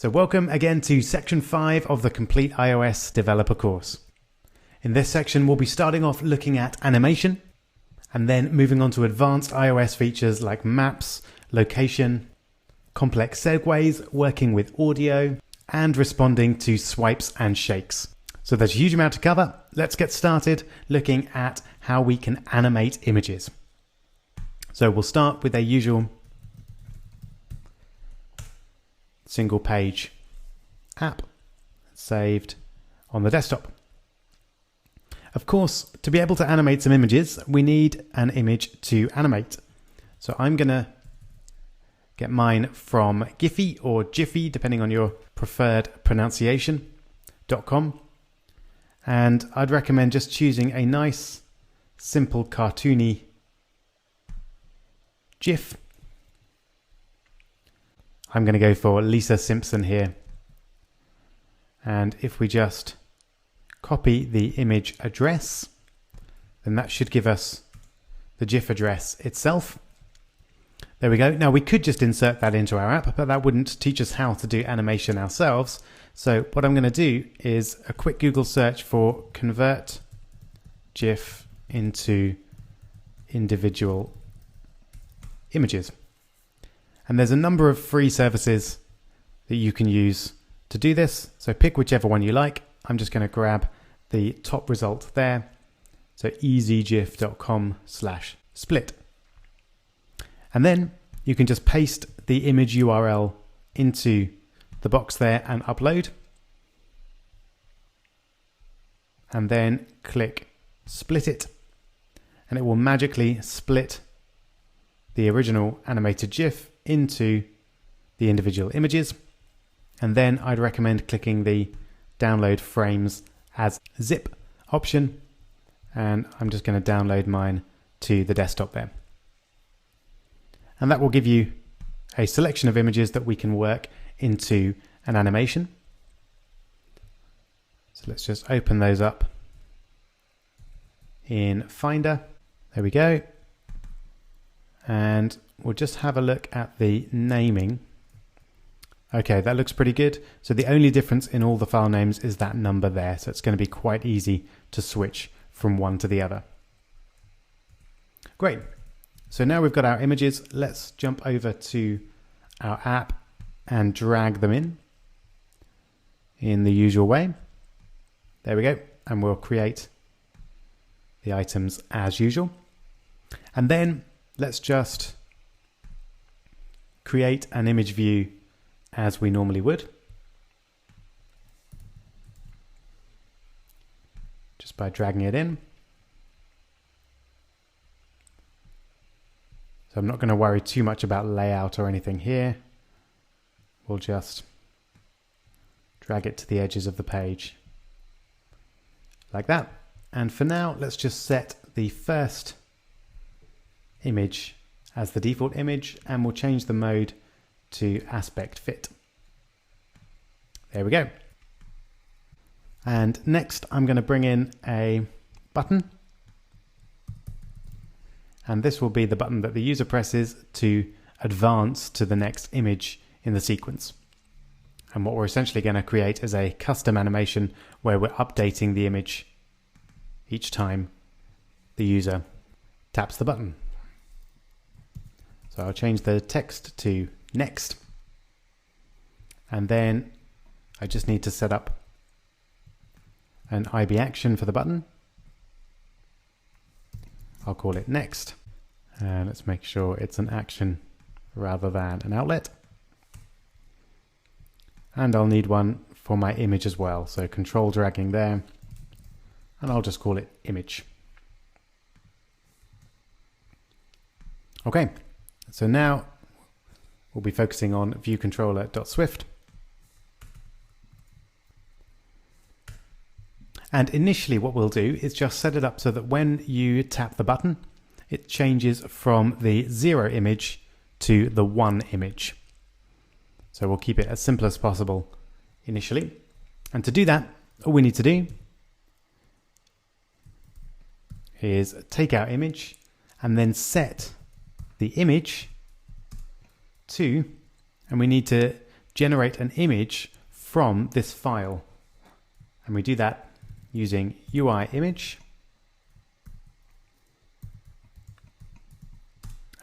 So welcome again to section 5 of the Complete iOS Developer course. In this section, we'll be starting off looking at animation and then moving on to advanced iOS features like maps, location, complex segues, working with audio, and responding to swipes and shakes. So there's a huge amount to cover. Let's get started looking at how we can animate images. So we'll start with a usual single page app saved on the desktop. Of course, to be able to animate some images, we need an image to animate. So I'm going to get mine from Giphy or Jiffy, depending on your preferred pronunciation.com. And I'd recommend just choosing a nice, simple, cartoony GIF. I'm going to go for Lisa Simpson here. And if we just copy the image address, then that should give us the GIF address itself. There we go. Now we could just insert that into our app, but that wouldn't teach us how to do animation ourselves. So what I'm going to do is a quick Google search for convert GIF into individual images. And there's a number of free services that you can use to do this. So pick whichever one you like. I'm just going to grab the top result there. So easygif.com/split. And then you can just paste the image URL into the box there and upload. And then click split it. And it will magically split the original animated GIF into the individual images. And then I'd recommend clicking the download frames as zip option. And I'm just going to download mine to the desktop there. And that will give you a selection of images that we can work into an animation. So let's just open those up in Finder. There we go. And we'll just have a look at the naming. Okay, that looks pretty good. So the only difference in all the file names is that number there. So it's going to be quite easy to switch from one to the other. Great. So now we've got our images. Let's jump over to our app and drag them in the usual way. There we go. And we'll create the items as usual. And then let's just create an image view as we normally would. Just by dragging it in. So I'm not going to worry too much about layout or anything here. We'll just drag it to the edges of the page like that. And for now, let's just set the first image as the default image, and we'll change the mode to aspect fit. There we go. And next I'm going to bring in a button, and this will be the button that the user presses to advance to the next image in the sequence. And what we're essentially going to create is a custom animation where we're updating the image each time the user taps the button. So I'll change the text to next. And then I just need to set up an IB action for the button. I'll call it next. And let's make sure it's an action rather than an outlet. And I'll need one for my image as well. So control dragging there. And I'll just call it image. Okay. So now we'll be focusing on viewcontroller.swift. And initially what we'll do is just set it up so that when you tap the button, it changes from the 0 image to the 1 image. So we'll keep it as simple as possible initially. And to do that, all we need to do is take our image and then set the image to, and we need to generate an image from this file. And we do that using UI image.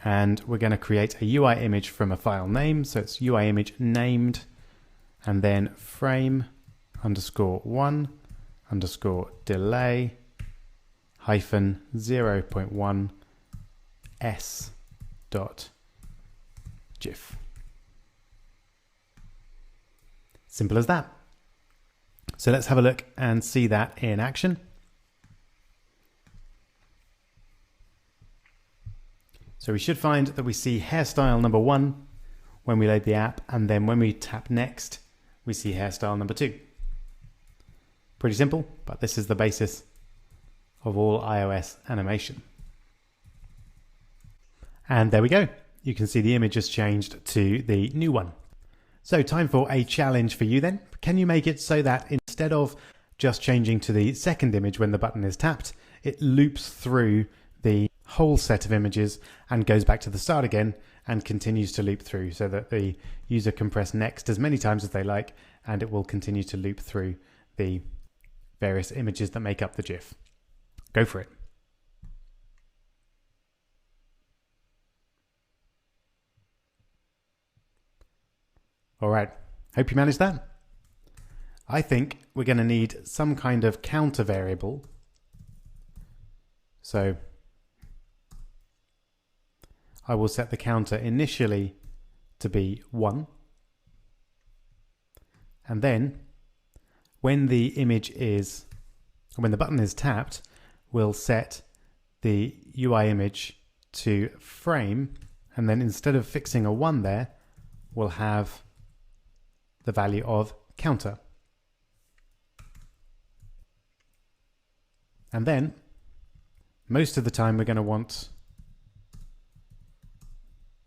And we're going to create a UI image from a file name. So it's UI image named, and then frame _1 _delay hyphen 0.1 s dot GIF. Simple as that. So let's have a look and see that in action. So we should find that we see hairstyle number 1 when we load the app, and then when we tap next, we see hairstyle number 2. Pretty simple, but this is the basis of all iOS animation. And there we go. You can see the image has changed to the new one. So time for a challenge for you then. Can you make it so that instead of just changing to the second image when the button is tapped, it loops through the whole set of images and goes back to the start again and continues to loop through, so that the user can press next as many times as they like, and it will continue to loop through the various images that make up the GIF. Go for it. All right, hope you managed that. I think we're going to need some kind of counter variable. So I will set the counter initially to be 1. And then when the button is tapped, we'll set the UI image to frame, and then instead of fixing a 1 there, we'll have the value of counter. And then most of the time we're going to want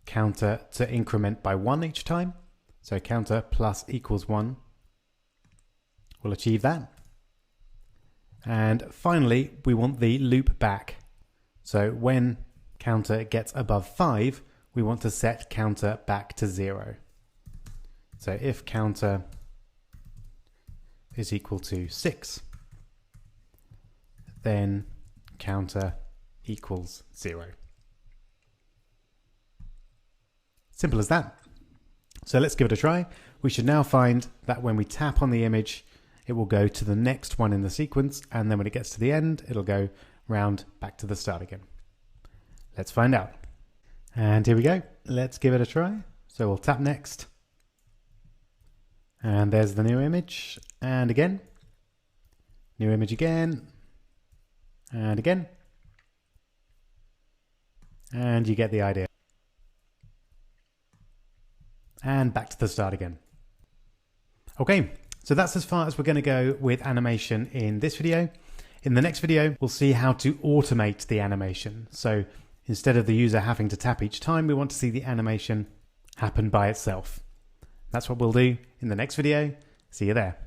counter to increment by 1 each time. So counter plus equals 1 will achieve that. And finally, we want the loop back. So when counter gets above 5, we want to set counter back to 0. So if counter is equal to 6, then counter equals 0. Simple as that. So let's give it a try. We should now find that when we tap on the image, it will go to the next one in the sequence, and then when it gets to the end, it'll go round back to the start again. Let's find out. And here we go. Let's give it a try. So we'll tap next. And there's the new image. And again. New image again. And again. And you get the idea. And back to the start again. Okay, so that's as far as we're going to go with animation in this video. In the next video, we'll see how to automate the animation. So instead of the user having to tap each time, we want to see the animation happen by itself. That's what we'll do in the next video. See you there.